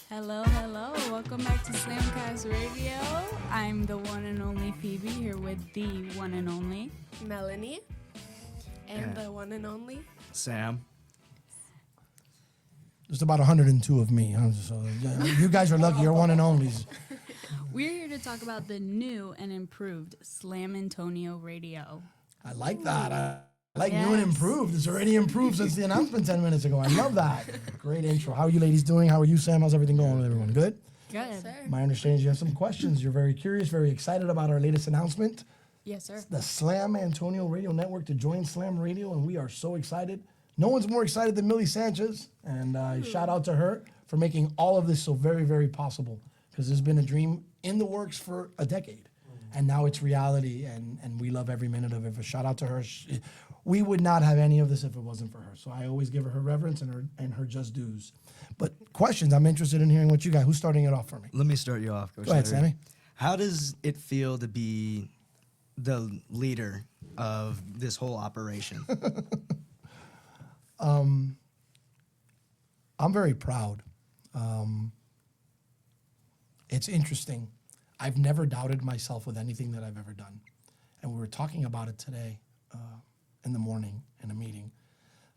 Hello, hello. Welcome back to Slamcast Radio. I'm the one and only Phoebe, here with the one and only Melanie. And the one and only Sam. There's about 102 of me. So you guys are lucky. You're one and onlys. We're here to talk about the new and improved Slam Antonio Radio. I like that. I like Yes. new and improved. It's already improved since the announcement 10 minutes ago. I love that. Great intro. How are you ladies doing? How are you, Sam? How's everything going with everyone? Good? Good. sir. My understanding is you have some questions. You're very curious, very excited about our latest announcement. Yes, sir. The Slam Antonio Radio Network to join Slam Radio, and we are so excited. No one's more excited than Millie Sanchez, and shout out to her for making all of this so very, very possible, because there's been a dream in the works for a decade, and now it's reality, and we love every minute of it. A shout out to her. We would not have any of this if it wasn't for her, so I always give her reverence and her just dues. But questions, I'm interested in hearing what you got. Who's starting it off for me? Let me start you off, Coach. Go ahead, Larry. Sammy. How does it feel to be the leader of this whole operation? I'm very proud. It's interesting. I've never doubted myself with anything that I've ever done. And we were talking about it today in the morning in a meeting.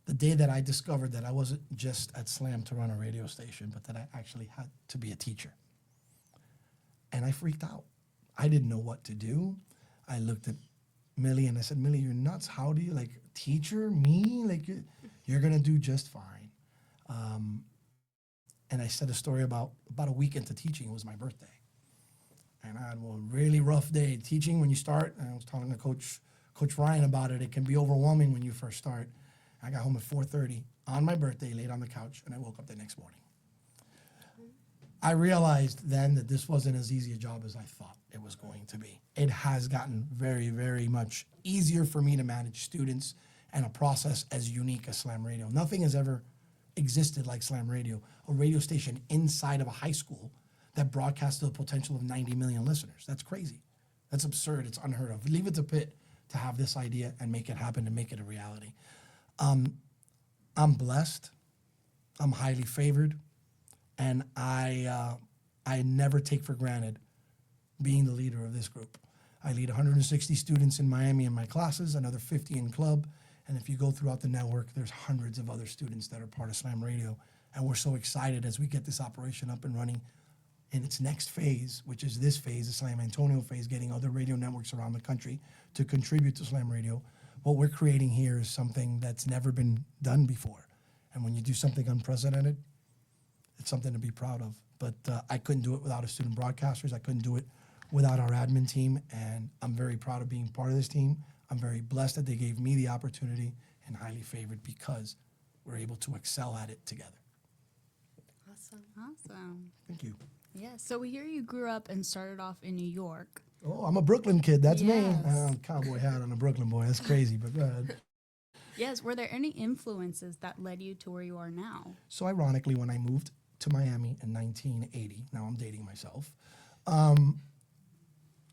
The day that I discovered that I wasn't just at Slam to run a radio station, but that I actually had to be a teacher. And I freaked out. I didn't know what to do. I looked at Millie and I said, Millie, you're nuts. How do you, like, teacher, me? Like, you're going to do just fine. And I said a story about a week into teaching. It was my birthday. And I had a really rough day teaching when you start. And I was talking to Coach Ryan about it. It can be overwhelming when you first start. I got home at 4:30 on my birthday, laid on the couch, and I woke up the next morning. I realized then that this wasn't as easy a job as I thought it was going to be. It has gotten very, very much easier for me to manage students and a process as unique as Slam Radio. Nothing has ever existed like Slam Radio, a radio station inside of a high school that broadcasts to the potential of 90 million listeners. That's crazy. That's absurd. It's unheard of. Leave it to Pitt to have this idea and make it happen and make it a reality. I'm blessed. I'm highly favored. And I never take for granted being the leader of this group. I lead 160 students in Miami in my classes, another 50 in club. And if you go throughout the network, there's hundreds of other students that are part of Slam Radio. And we're so excited as we get this operation up and running in its next phase, which is this phase, the Slam Antonio phase, getting other radio networks around the country to contribute to Slam Radio. What we're creating here is something that's never been done before. And when you do something unprecedented, it's something to be proud of. But I couldn't do it without our student broadcasters. I couldn't do it without our admin team. And I'm very proud of being part of this team. I'm very blessed that they gave me the opportunity and highly favored because we're able to excel at it together. Awesome. Awesome. Thank you. Yeah, so we hear you grew up and started off in New York. Oh, I'm a Brooklyn kid. That's me. Yes. Cowboy hat on a Brooklyn boy. That's crazy, but go ahead. Yes, were there any influences that led you to where you are now? So ironically, when I moved to Miami in 1980, now I'm dating myself,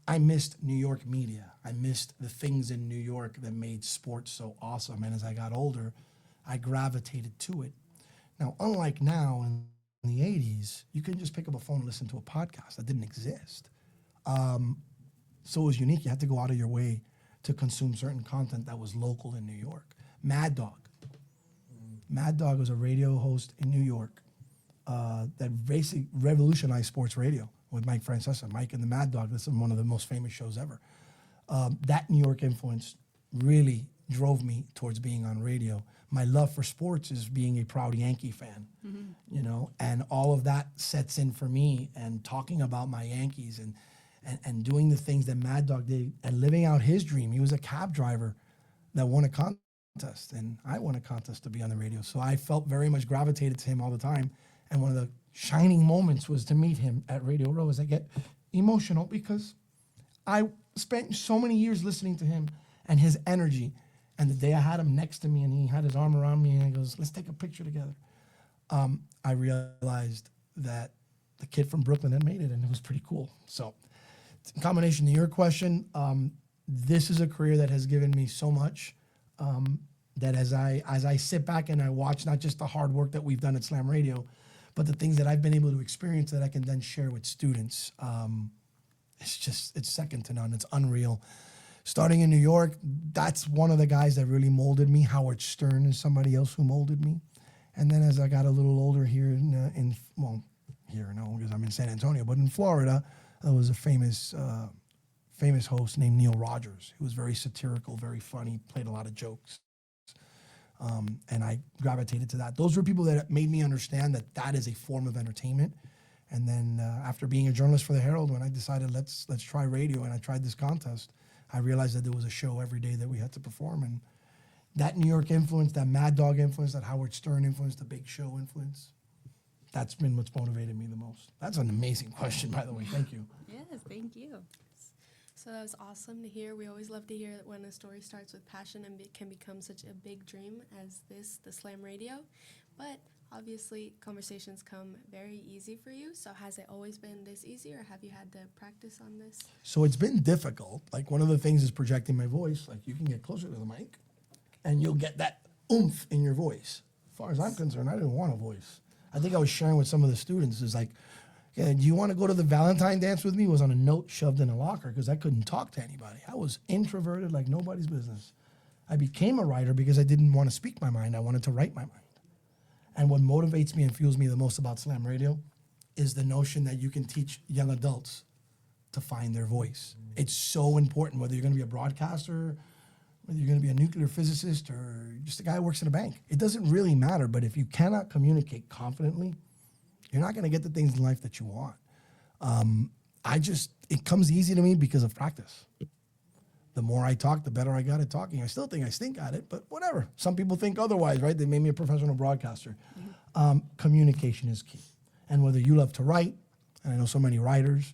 I missed New York media. I missed the things in New York that made sports so awesome. And as I got older, I gravitated to it. Now, unlike now in the 80s, you couldn't just pick up a phone and listen to a podcast. That didn't exist. So it was unique. You had to go out of your way to consume certain content that was local in New York. Mad Dog. Mad Dog was a radio host in New York that basically revolutionized sports radio with Mike Francesa. Mike and the Mad Dog, this is one of the most famous shows ever. That New York influence really drove me towards being on radio. My love for sports is being a proud Yankee fan, you know, and all of that sets in for me, and talking about my Yankees and doing the things that Mad Dog did and living out his dream. He was a cab driver that won a contest, and I won a contest to be on the radio. So I felt very much gravitated to him all the time. And one of the shining moments was to meet him at Radio Row. As I get emotional because I spent so many years listening to him and his energy. And the day I had him next to me and he had his arm around me and he goes, let's take a picture together. I realized that the kid from Brooklyn had made it, and it was pretty cool. So in combination to your question, this is a career that has given me so much. that as I sit back and I watch not just the hard work that we've done at Slam Radio, but the things that I've been able to experience that I can then share with students, it's second to none. It's unreal. Starting in New York, that's one of the guys that really molded me. Howard Stern is somebody else who molded me. And then as I got a little older here here no, because I'm in San Antonio, but in Florida, there was a famous host named Neil Rogers, who was very satirical, very funny, played a lot of jokes. And I gravitated to that. Those were people that made me understand that that is a form of entertainment. And then after being a journalist for the Herald, when I decided let's try radio, and I tried this contest, I realized that there was a show every day that we had to perform. And that New York influence, that Mad Dog influence, that Howard Stern influence, the Big Show influence, that's been what's motivated me the most. That's an amazing question, by the way. Thank you. Yes, thank you. So that was awesome to hear. We always love to hear when a story starts with passion and can become such a big dream as this, the Slam Radio. But obviously, conversations come very easy for you. So has it always been this easy, or have you had to practice on this? So it's been difficult. Like, one of the things is projecting my voice. Like, you can get closer to the mic, and you'll get that oomph in your voice. As far as I'm concerned, I didn't want a voice. I think I was sharing with some of the students, is like, yeah, do you want to go to the Valentine dance with me? It was on a note shoved in a locker because I couldn't talk to anybody. I was introverted like nobody's business. I became a writer because I didn't want to speak my mind. I wanted to write my mind. And what motivates me and fuels me the most about Slam Radio is the notion that you can teach young adults to find their voice. It's so important, whether you're going to be a broadcaster, whether you're going to be a nuclear physicist, or just a guy who works in a bank. It doesn't really matter, but if you cannot communicate confidently, you're not going to get the things in life that you want. It comes easy to me because of practice. The more I talk, the better I got at talking. I still think I stink at it, but whatever. Some people think otherwise, right? They made me a professional broadcaster. Communication is key. And whether you love to write, and I know so many writers,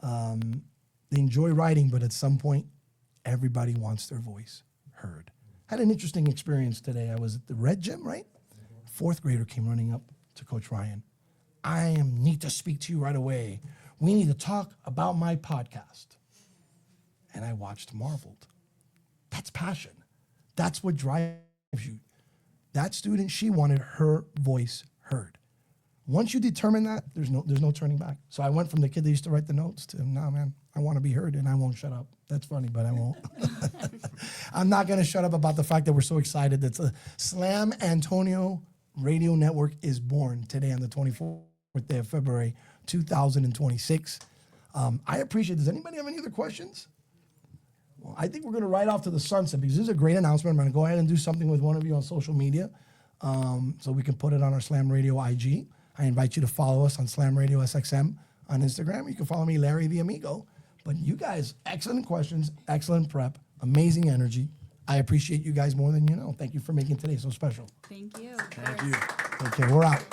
they enjoy writing, but at some point, everybody wants their voice heard. Had an interesting experience today. I was at the Red Gym, right? Fourth grader came running up to Coach Ryan. I need to speak to you right away. We need to talk about my podcast. And I watched, marveled. That's passion. That's what drives you. That student, she wanted her voice heard. Once you determine that, there's no turning back. So I went from the kid that used to write the notes to, nah, man, I want to be heard, and I won't shut up. That's funny, but I won't. I'm not going to shut up about the fact that we're so excited that the Slam Antonio Radio Network is born today on the 24th day of February, 2026. I appreciate. Does anybody have any other questions? Well, I think we're going to ride off to the sunset because this is a great announcement. I'm going to go ahead and do something with one of you on social media so we can put it on our Slam Radio IG. I invite you to follow us on Slam Radio SXM on Instagram. You can follow me, Larry the Amigo. But you guys, excellent questions, excellent prep, amazing energy. I appreciate you guys more than you know. Thank you for making today so special. Thank you. Thank you. Okay, we're out.